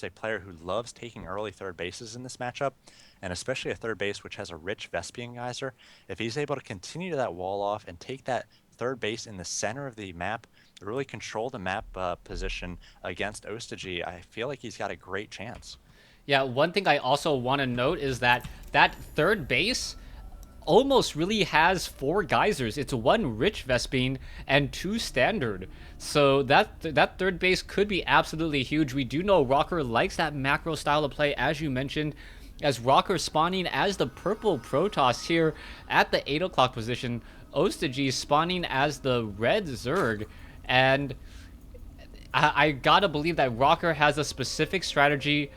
a player who loves taking early third bases in this matchup, and especially a third base which has a rich Vespian geyser. If he's able to continue that wall off and take that third base in the center of the map, really control the map position against Ostagy, I feel like he's got a great chance. Yeah, one thing I also want to note is that that third base almost really has four geysers. It's one rich Vespine and two standard. So that third base could be absolutely huge. We do know Rocker likes that macro style of play, as you mentioned, as Rocker spawning as the purple Protoss here at the 8 o'clock position. Ostagy spawning as the red Zerg. And I gotta believe that Rocker has a specific strategy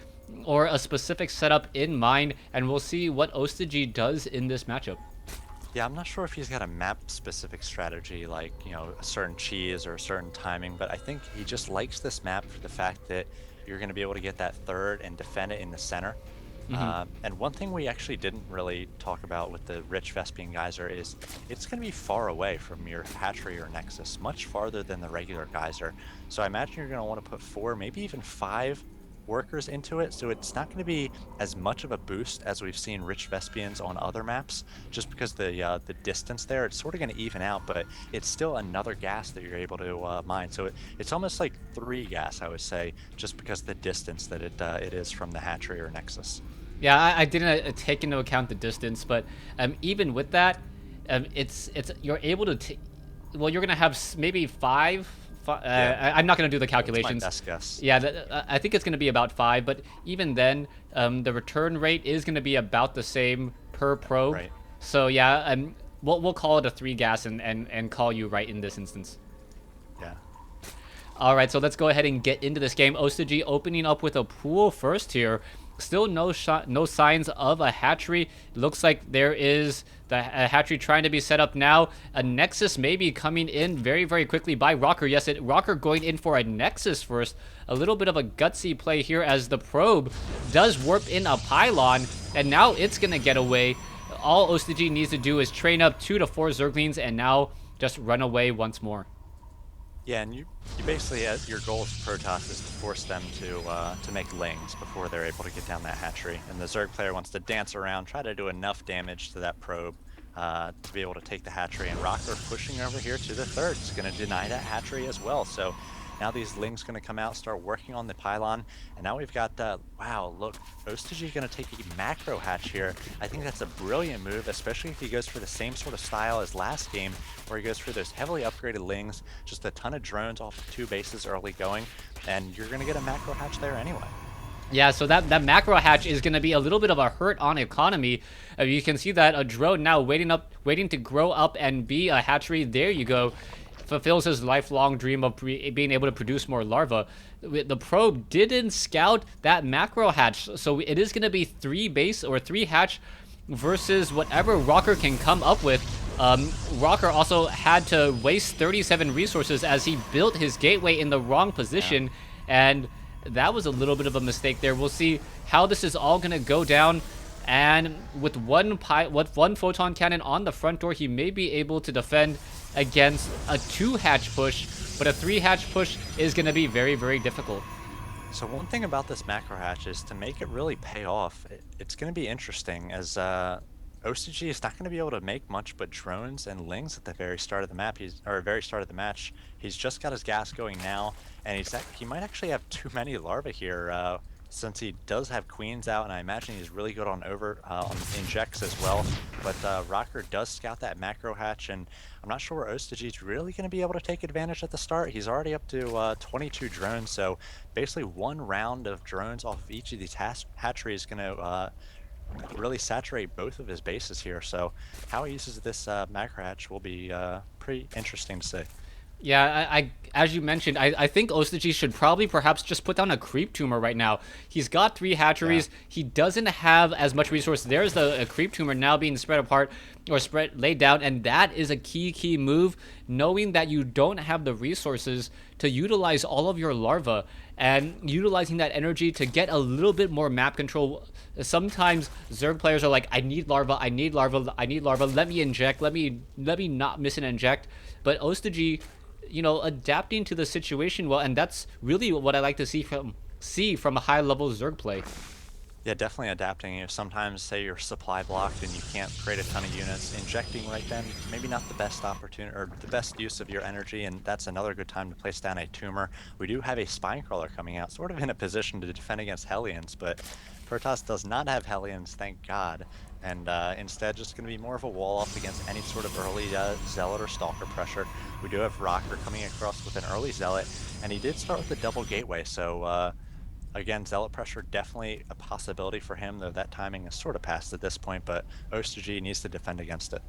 or a specific setup in mind, and we'll see what Ostagy does in this matchup. Yeah, I'm not sure if he's got a map-specific strategy, like, a certain cheese or a certain timing, but I think he just likes this map for the fact that you're going to be able to get that third and defend it in the center. And one thing we actually didn't really talk about with the rich Vespian Geyser is it's going to be far away from your hatchery or nexus, much farther than the regular geyser. So I imagine you're going to want to put 4, maybe even 5 workers into it, so it's not going to be as much of a boost as we've seen rich Vespians on other maps, just because the distance there, it's sort of going to even out, but it's still another gas that you're able to mine. So it's almost like 3 gas, I would say, just because of the distance that it is from the hatchery or nexus. Yeah, I didn't take into account the distance, but even with that, it's you're able to. Well, you're gonna have maybe five. Yeah, I'm not gonna do the that's my calculations. best guess. Yeah, I think it's gonna be about 5, but even then, the return rate is gonna be about the same per probe. Right. So yeah, we'll call it a 3 gas and call you right in this instance. Yeah. All right, so let's go ahead and get into this game. Ostagy opening up with a pool first here. Still no signs of a hatchery. Looks like there is a hatchery trying to be set up now. A Nexus maybe coming in very, very quickly by Rocker. Yes, Rocker going in for a Nexus first. A little bit of a gutsy play here as the probe does warp in a pylon, and now it's going to get away. All Ostagy needs to do is train up 2 to 4 Zerglings and now just run away once more. Yeah, and you basically, your goal as Protoss is to force them to make lings before they're able to get down that hatchery. And the Zerg player wants to dance around, try to do enough damage to that probe to be able to take the hatchery. And Rocker pushing over here to the third is going to deny that hatchery as well. So now these lings going to come out, start working on the pylon, and now we've got wow, look, Ostagy going to take a macro hatch here. I think that's a brilliant move, especially if he goes for the same sort of style as last game, where he goes for those heavily upgraded lings, just a ton of drones off of 2 bases early going, and you're going to get a macro hatch there anyway. Yeah, so that macro hatch is going to be a little bit of a hurt on economy. You can see that a drone now waiting to grow up and be a hatchery. There you go. Fulfills his lifelong dream of being able to produce more larvae. The probe didn't scout that macro hatch, so it is going to be 3 base or 3 hatch versus whatever Rocker can come up with. Rocker also had to waste 37 resources as he built his gateway in the wrong position, and that was a little bit of a mistake there. We'll see how this is all going to go down. And with one photon cannon on the front door, he may be able to defend against a 2 hatch push, but a 3 hatch push is going to be very, very difficult. So one thing about this macro hatch is to make it really pay off, it's going to be interesting as OCG is not going to be able to make much but drones and lings at the very start of the map. Very start of the match. He's just got his gas going now, and he might actually have too many larvae here. Since he does have queens out, and I imagine he's really good on on injects as well. But Rocker does scout that macro hatch, and I'm not sure where Ostagy's really going to be able to take advantage at the start. He's already up to 22 drones, so basically 1 round of drones off of each of these hatcheries is going to really saturate both of his bases here. So how he uses this macro hatch will be pretty interesting to see. Yeah, as you mentioned, I think Ostagy should probably perhaps just put down a creep tumor right now. He's got 3 hatcheries. Yeah. He doesn't have as much resource. There's a creep tumor now being spread apart or laid down, and that is a key move, knowing that you don't have the resources to utilize all of your larvae and utilizing that energy to get a little bit more map control. Sometimes Zerg players are like, I need larva, I need larva, I need larva, let me inject, let me not miss an inject. But Ostagy, adapting to the situation well, and that's really what I like to see from see from a high-level Zerg play. Yeah, definitely adapting. Sometimes say you're supply blocked and you can't create a ton of units. Injecting right then, maybe not the best opportunity or the best use of your energy, and that's another good time to place down a tumor. We do have a spine crawler coming out, sort of in a position to defend against Hellions, but Protoss does not have Hellions, thank God. And instead, just going to be more of a wall off against any sort of early Zealot or Stalker pressure. We do have Rocker coming across with an early Zealot, and he did start with the double gateway, so again, Zealot pressure definitely a possibility for him, though that timing is sort of past at this point, but Osterg needs to defend against it.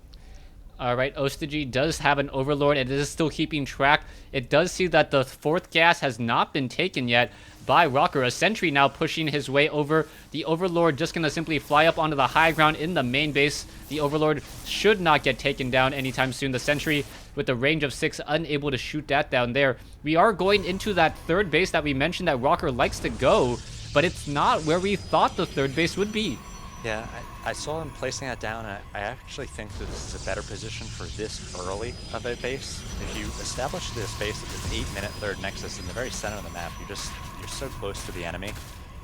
All right, Osterg does have an Overlord, and it is still keeping track. It does see that the 4th gas has not been taken yet by Rocker. A sentry now pushing his way over. The Overlord just going to simply fly up onto the high ground in the main base. The Overlord should not get taken down anytime soon. The sentry with a range of 6 unable to shoot that down there. We are going into that 3rd base that we mentioned that Rocker likes to go, but it's not where we thought the 3rd base would be. Yeah, I saw him placing that down, and I actually think that this is a better position for this early of a base. If you establish this base at this 8-minute 3rd nexus in the very center of the map, you're so close to the enemy,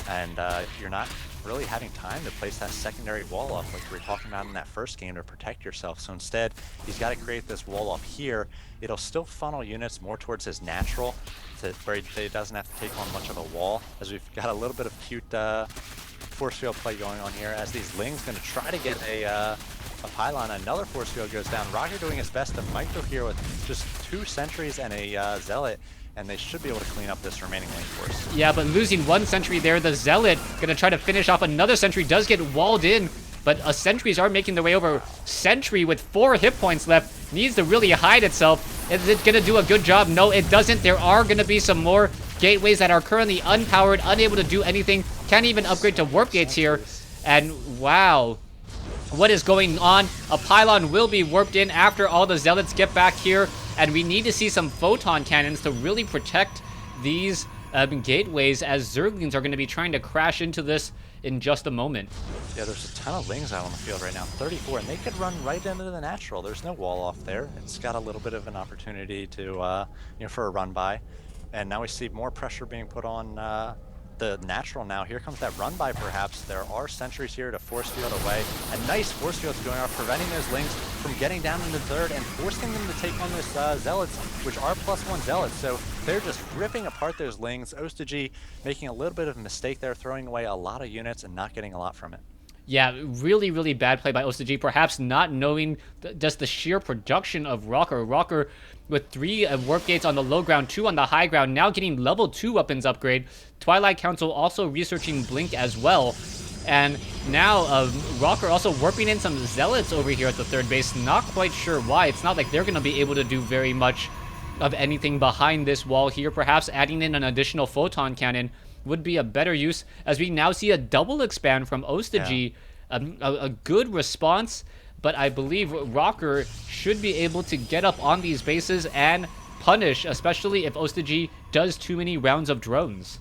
and you're not really having time to place that secondary wall up like we were talking about in that first game to protect yourself. So instead, he's got to create this wall up here. It'll still funnel units more towards his natural, where he doesn't have to take on much of a wall, as we've got a little bit of cute force field play going on here, as these Lings going to try to get a pylon. Another force field goes down. Rocker doing his best to micro here with just 2 sentries and a Zealot, and they should be able to clean up this remaining Ling force. Yeah, but losing 1 sentry there, the Zealot going to try to finish off another sentry, does get walled in, but sentries are making their way over. Sentry with 4 hit points left needs to really hide itself. Is it going to do a good job? No, it doesn't. There are going to be some more gateways that are currently unpowered, unable to do anything. Can't even upgrade to warp gates here. And wow, what is going on? A pylon will be warped in after all the Zealots get back here, and we need to see some photon cannons to really protect these gateways, as Zerglings are going to be trying to crash into this in just a moment. Yeah, there's a ton of Lings out on the field right now, 34, and they could run right into the natural. There's no wall off there. It's got a little bit of an opportunity to, for a run by. And now we see more pressure being put on the natural now. Here comes that run by perhaps. There are sentries here to force field away. A nice force field's going off, preventing those Lings from getting down into 3rd and forcing them to take on this Zealots, which are +1 Zealots. So they're just ripping apart those Lings. Osterg making a little bit of a mistake there, throwing away a lot of units and not getting a lot from it. Yeah, really, really bad play by Osterg, perhaps not knowing just the sheer production of Rocker. Rocker with 3 warp gates on the low ground, 2 on the high ground, now getting level 2 weapons upgrade. Twilight Council also researching Blink as well. And now Rocker also warping in some Zealots over here at the 3rd base. Not quite sure why. It's not like they're going to be able to do very much of anything behind this wall here. Perhaps adding in an additional photon cannon would be a better use, as we now see a double expand from Osterg. Yeah. A good response, but I believe Rocker should be able to get up on these bases and punish, especially if Osterg does too many rounds of drones.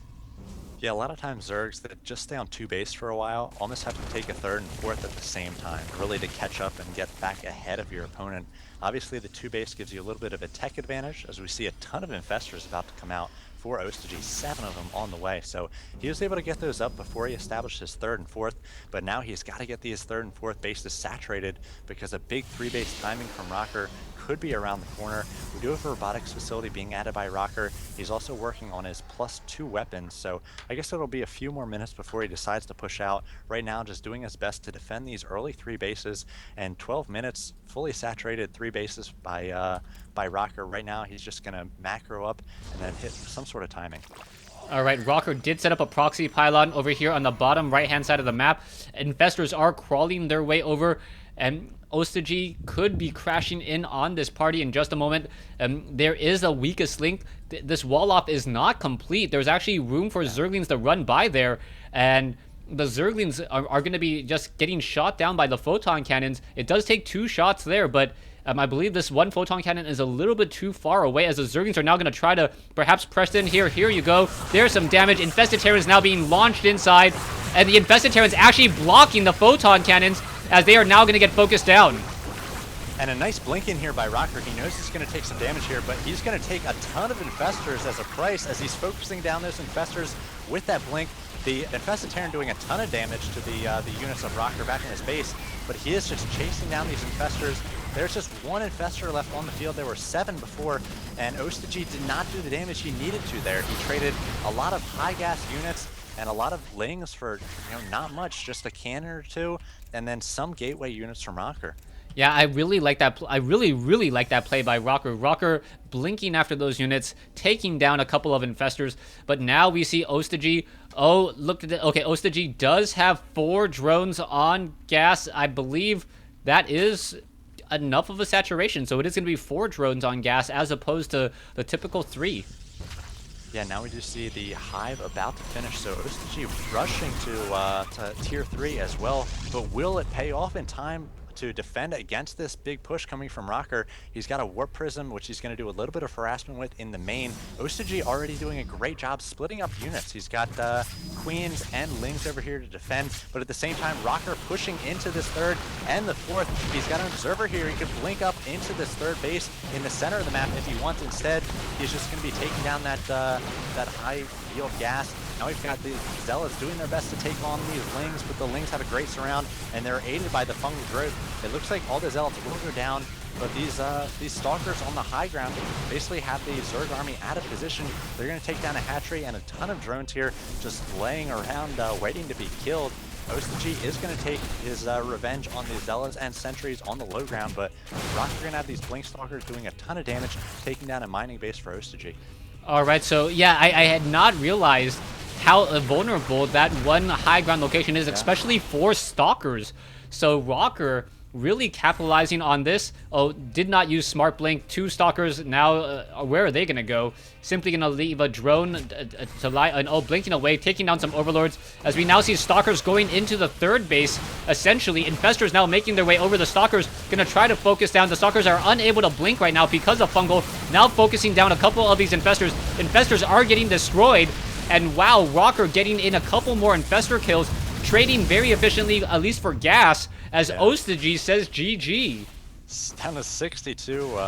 Yeah, a lot of times Zergs that just stay on 2 base for a while almost have to take a 3rd and 4th at the same time, really to catch up and get back ahead of your opponent. Obviously, the 2 base gives you a little bit of a tech advantage, as we see a ton of Infestors about to come out for Osterg, 7 of them on the way. So he was able to get those up before he established his 3rd and 4th, but now he's got to get these 3rd and 4th bases saturated, because a big 3 base timing from Rocker could be around the corner. We do have a robotics facility being added by Rocker. He's also working on his +2 weapons, so I guess it'll be a few more minutes before he decides to push out. Right now, just doing his best to defend these early 3 bases, and 12 minutes, fully saturated 3 bases by Rocker. Right now, he's just gonna macro up and then hit some sort of timing. All right, Rocker did set up a proxy pylon over here on the bottom right-hand side of the map. Infestors are crawling their way over, and Osterg could be crashing in on this party in just a moment. There is a weakest link. This wall-off is not complete. There's actually room for Zerglings to run by there, and the Zerglings are going to be just getting shot down by the photon cannons. It does take 2 shots there, but I believe this 1 photon cannon is a little bit too far away, as the Zerglings are now going to try to perhaps press in here. Here you go. There's some damage. Infested Terrans now being launched inside, and the Infested Terrans actually blocking the photon cannons, as they are now going to get focused down. And a nice blink in here by Rocker. He knows he's going to take some damage here, but he's going to take a ton of Infestors as a price, as he's focusing down those Infestors with that blink. The Infested Terran doing a ton of damage to the units of Rocker back in his base, but he is just chasing down these Infestors. There's just one Infestor left on the field. There were 7 before, and Ostaji did not do the damage he needed to there. He traded a lot of high gas units and a lot of Lings for, not much, just a cannon or 2, and then some gateway units from Rocker. Yeah, I really like that. I really like that play by Rocker. Rocker blinking after those units, taking down a couple of Infestors. But now we see Ostaji. Oh, look at it. Okay, Ostaji does have 4 drones on gas. I believe that is enough of a saturation. So it is going to be 4 drones on gas as opposed to the typical 3. Yeah, now we do see the Hive about to finish, so Ostaji rushing to tier 3 as well. But will it pay off in time to defend against this big push coming from Rocker? He's got a Warp Prism, which he's going to do a little bit of harassment with in the main. Ostaji already doing a great job splitting up units. He's got Queens and Lings over here to defend, but at the same time, Rocker pushing into this 3rd and the 4th. He's got an Observer here. He could blink up into this 3rd base in the center of the map if he wants. Instead, he's just going to be taking down that high field gas. Now we've got the Zealots doing their best to take on these Lings, but the Lings have a great surround, and they're aided by the Fungal Growth. It looks like all the Zealots will go down, but these Stalkers on the high ground basically have the Zerg army out of position. They're going to take down a hatchery and a ton of drones here, just laying around waiting to be killed. Ostaji is going to take his revenge on the Zealots and Sentries on the low ground, but Rock's going to have these Blink Stalkers doing a ton of damage, taking down a mining base for Ostaji. All right, so yeah, I had not realized how vulnerable that one high ground location is, especially for Stalkers. So Rocker really capitalizing on this. Oh, did not use Smart Blink. 2 Stalkers now, where are they going to go? Simply going to leave a drone to lie, and blinking away, taking down some Overlords. As we now see Stalkers going into the 3rd base, essentially. Infestors now making their way over the Stalkers, going to try to focus down. The Stalkers are unable to blink right now because of Fungal. Now focusing down a couple of these Infestors. Infestors are getting destroyed. And wow, Rocker getting in a couple more Infestor kills, trading very efficiently, at least for gas, as Ostaji says GG. Down to 62,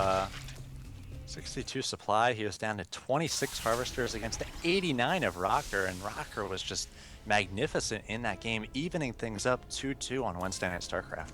62 supply. He was down to 26 Harvesters against 89 of Rocker, and Rocker was just magnificent in that game, evening things up 2-2 on Wednesday Night StarCraft.